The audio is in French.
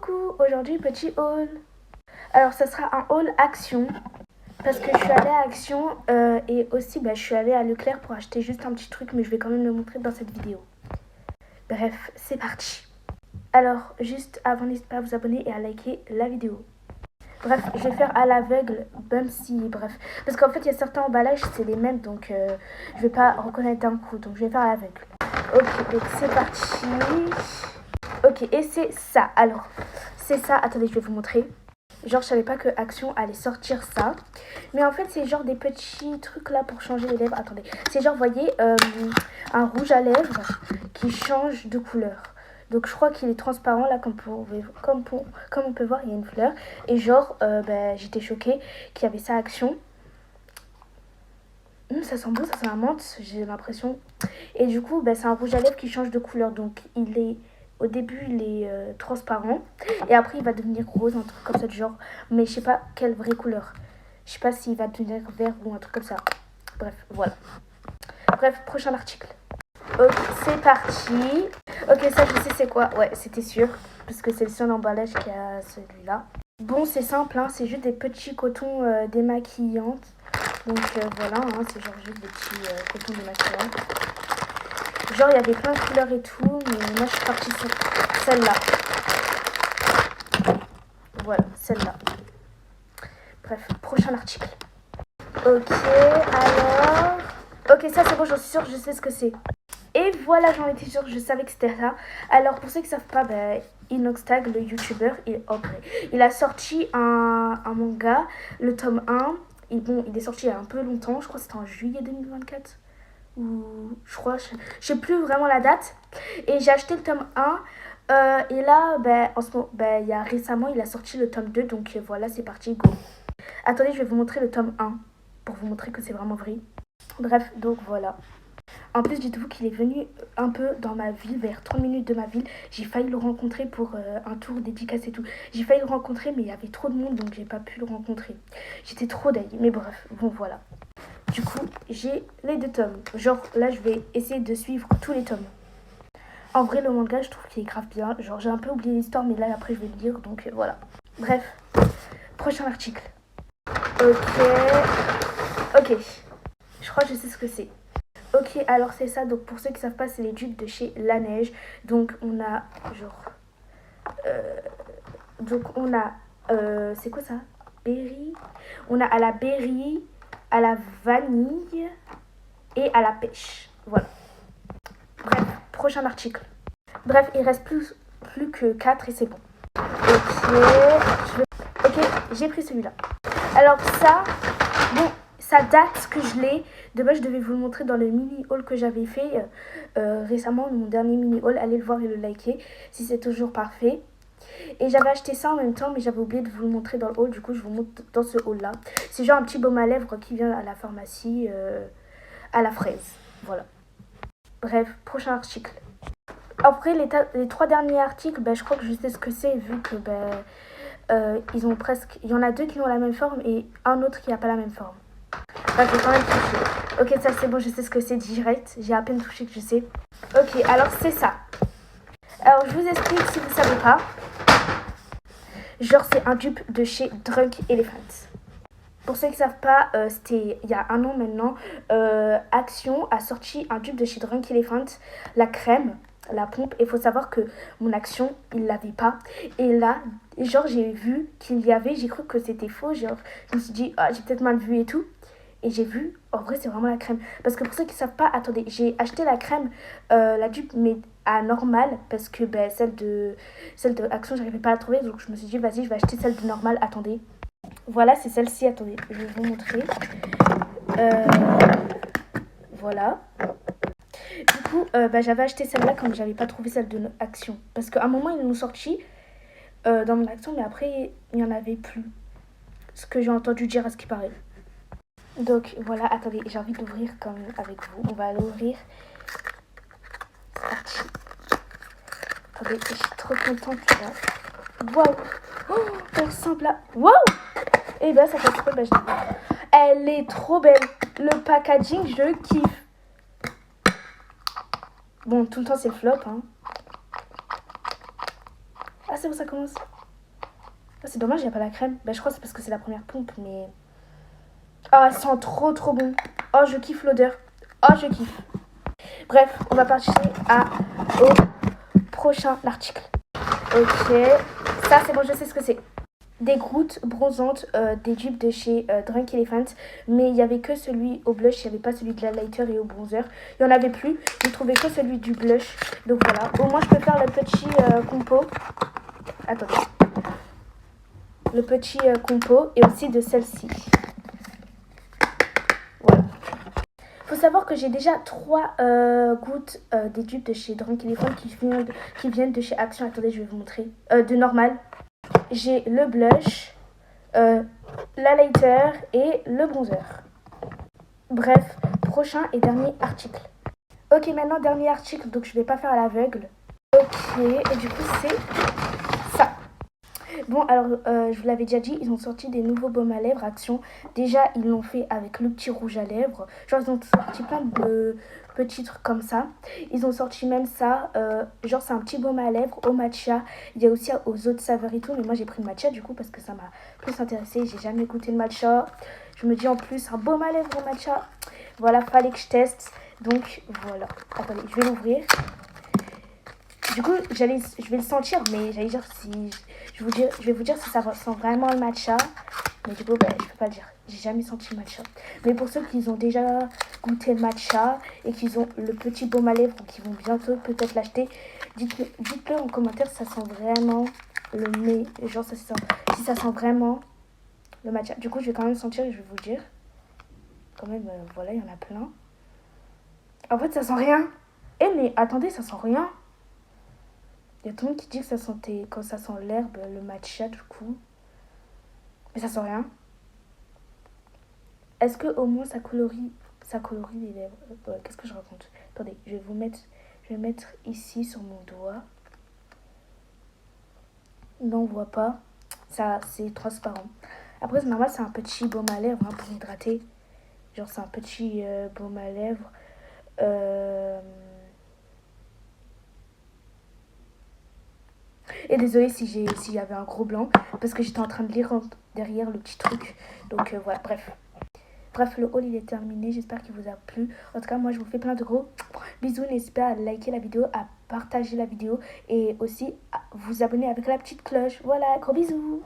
Coucou, aujourd'hui petit haul. Alors ça sera un haul Action parce que je suis allée à Action et aussi je suis allée à Leclerc pour acheter juste un petit truc, mais je vais quand même le montrer dans cette vidéo. Bref, c'est parti. Alors juste avant, n'hésitez pas à vous abonner et à liker la vidéo. Bref, je vais faire à l'aveugle, même si, bref. Parce qu'en fait, il y a certains emballages, c'est les mêmes, donc je vais pas reconnaître d'un coup, donc je vais faire à l'aveugle. Ok, donc c'est parti. Ok, et c'est ça. Alors, c'est ça. Attendez, je vais vous montrer. Genre, je savais pas que Action allait sortir ça. Mais en fait, c'est genre des petits trucs là pour changer les lèvres. Attendez. C'est genre, vous voyez, un rouge à lèvres qui change de couleur. Donc, je crois qu'il est transparent là, comme on peut voir, il y a une fleur. Et genre, j'étais choquée qu'il y avait ça à Action. Ça sent bon, ça sent la menthe, j'ai l'impression. Et du coup, c'est un rouge à lèvres qui change de couleur. Donc, au début, il est transparent. Et après, il va devenir rose, un truc comme ça du genre. Mais je sais pas quelle vraie couleur. Je sais pas s'il va devenir vert ou un truc comme ça. Bref, voilà. Bref, prochain article. Ok, c'est parti. Ok, ça, je sais c'est quoi. Ouais, c'était sûr. Parce que c'est le seul emballage qu'il y a celui-là. Bon, c'est simple, hein, c'est juste des petits cotons démaquillantes. Donc voilà, hein, c'est genre juste des petits cotons démaquillants. Genre, il y avait plein de couleurs et tout, mais moi, je suis partie sur celle-là. Voilà, celle-là. Bref, prochain article. Ok, alors... Ok, ça, c'est bon, j'en suis sûre, je sais ce que c'est. Et voilà, j'en étais sûre, je savais que c'était ça. Alors, pour ceux qui ne savent pas, Inoxtag, le youtubeur, il a sorti un manga, le tome 1. Et bon, il est sorti il y a un peu longtemps, je crois que c'était en juillet 2024. Ou je crois, je sais plus vraiment la date. Et j'ai acheté le tome 1. Et là, en ce moment, récemment, il a sorti le tome 2. Donc voilà, c'est parti, go. Attendez, je vais vous montrer le tome 1 pour vous montrer que c'est vraiment vrai. Bref, donc voilà. En plus, dites-vous qu'il est venu un peu dans ma ville, vers 30 minutes de ma ville. J'ai failli le rencontrer pour un tour dédicace et tout. J'ai failli le rencontrer, mais il y avait trop de monde, donc j'ai pas pu le rencontrer. J'étais trop deg, mais bref, bon voilà. Du coup, j'ai les 2 tomes. Genre, là, je vais essayer de suivre tous les tomes. En vrai, le manga, je trouve qu'il est grave bien. Genre, j'ai un peu oublié l'histoire, mais là, après, je vais le lire, donc voilà. Bref, prochain article. Ok. Je crois que je sais ce que c'est. Ok, alors c'est ça. Donc, pour ceux qui ne savent pas, c'est les dupes de chez La Neige. Donc, on a, c'est quoi ça? Berry. On a à la berry, à la vanille et à la pêche. Voilà. Bref, prochain article. Bref, il reste plus que 4 et c'est bon. Ok, j'ai pris celui-là. Alors ça, bon, ça date que je l'ai. De base, je devais vous le montrer dans le mini-haul que j'avais fait récemment, mon dernier mini-haul. Allez le voir et le liker si c'est toujours parfait. Et j'avais acheté ça en même temps, mais j'avais oublié de vous le montrer dans le haul. Du coup, je vous montre dans ce haul-là. C'est genre un petit baume à lèvres qui vient à la pharmacie à la fraise. Voilà. Bref, prochain article. Après, les 3 derniers articles, je crois que je sais ce que c'est, vu que ils ont presque... Il y en a 2 qui ont la même forme et un autre qui n'a pas la même forme. Bref, j'ai quand même touché. Ok, ça c'est bon, je sais ce que c'est direct. J'ai à peine touché que je sais. Ok, alors c'est ça. Alors, je vous explique si vous ne savez pas. Genre, c'est un dupe de chez Drunk Elephant. Pour ceux qui ne savent pas, c'était il y a un an maintenant. Action a sorti un dupe de chez Drunk Elephant, la crème, la pompe. Et il faut savoir que mon Action, il l'avait pas. Et là, genre, j'ai vu qu'il y avait, j'ai cru que c'était faux. Genre, je me suis dit, j'ai peut-être mal vu et tout. Et j'ai vu, en vrai, c'est vraiment la crème. Parce que pour ceux qui ne savent pas, attendez, j'ai acheté la crème, la dupe, mais à normal. Parce que celle de Action, j'arrivais pas à la trouver. Donc je me suis dit, vas-y, je vais acheter celle de normal. Attendez. Voilà, c'est celle-ci. Attendez, je vais vous montrer. Voilà. Du coup, j'avais acheté celle-là comme j'avais pas trouvé celle de Action. Parce qu'à un moment, ils nous sorti dans mon Action, mais après, il n'y en avait plus. Ce que j'ai entendu dire à ce qui paraît. Donc voilà, attendez, j'ai envie d'ouvrir comme avec vous. On va l'ouvrir. C'est parti. Attendez, je suis trop contente là. Waouh! Oh, elle ressemble à... Waouh! Et ça fait trop belle. Elle est trop belle. Le packaging, je kiffe. Bon, tout le temps, c'est le flop, hein. Ah, c'est bon, ça commence. Ah, c'est dommage, il n'y a pas la crème. Bah, je crois que c'est parce que c'est la première pompe, mais... Ah, ça sent trop trop bon. Oh, je kiffe l'odeur. Oh, je kiffe. Bref, on va passer au prochain article. Ok, ça c'est bon, je sais ce que c'est. Des gouttes bronzantes, des dupes de chez Drunk Elephant. Mais il n'y avait que celui au blush, il n'y avait pas celui de l'highlighter et au bronzer. Il n'y en avait plus, j'ai trouvé que celui du blush. Donc voilà, au moins je peux faire le petit compo. Attendez. Le petit compo et aussi de celle-ci. Voilà. Faut savoir que j'ai déjà 3 gouttes des dupes de chez Drunk Elephant qui viennent de chez Action. Attendez, je vais vous montrer. De normal. J'ai le blush, l'highlighter et le bronzer. Bref, prochain et dernier article. Ok, maintenant dernier article, donc je vais pas faire à l'aveugle. Ok, et du coup c'est ça. Bon, alors, je vous l'avais déjà dit, ils ont sorti des nouveaux baumes à lèvres Action. Déjà, ils l'ont fait avec le petit rouge à lèvres. Genre, ils ont sorti plein de petits trucs comme ça. Ils ont sorti même ça. Genre, c'est un petit baume à lèvres au matcha. Il y a aussi aux autres saveurs et tout. Mais moi, j'ai pris le matcha du coup parce que ça m'a plus intéressée. J'ai jamais goûté le matcha. Je me dis en plus, un baume à lèvres au matcha. Voilà, fallait que je teste. Donc, voilà. Attendez, je vais l'ouvrir. Du coup, je vais le sentir, mais j'allais dire si... Je vais vous dire si ça sent vraiment le matcha. Mais du coup, je peux pas le dire. J'ai jamais senti le matcha. Mais pour ceux qui ont déjà goûté le matcha et qui ont le petit baume à lèvres ou qui vont bientôt peut-être l'acheter, dites-le en commentaire si ça sent vraiment le nez. Genre, si ça sent vraiment le matcha. Du coup, je vais quand même sentir et je vais vous le dire. Quand même, voilà, il y en a plein. En fait, ça sent rien. Eh, mais attendez, ça sent rien. Il y a tout le monde qui dit que ça sentait, quand ça sent l'herbe, le matcha du coup. Mais ça sent rien. Est-ce que au moins ça colorie les lèvres? Qu'est-ce que je raconte? Attendez, je vais mettre ici sur mon doigt. Non, on voit pas. Ça, c'est transparent. Après, c'est normal, c'est un petit baume à lèvres pour hydrater. Genre, c'est un petit baume à lèvres. Et désolé s'il y avait un gros blanc, parce que j'étais en train de lire derrière le petit truc. Donc voilà, bref. Bref, le haul il est terminé, j'espère qu'il vous a plu. En tout cas, moi je vous fais plein de gros bisous. N'hésitez pas à liker la vidéo, à partager la vidéo et aussi à vous abonner avec la petite cloche. Voilà, gros bisous.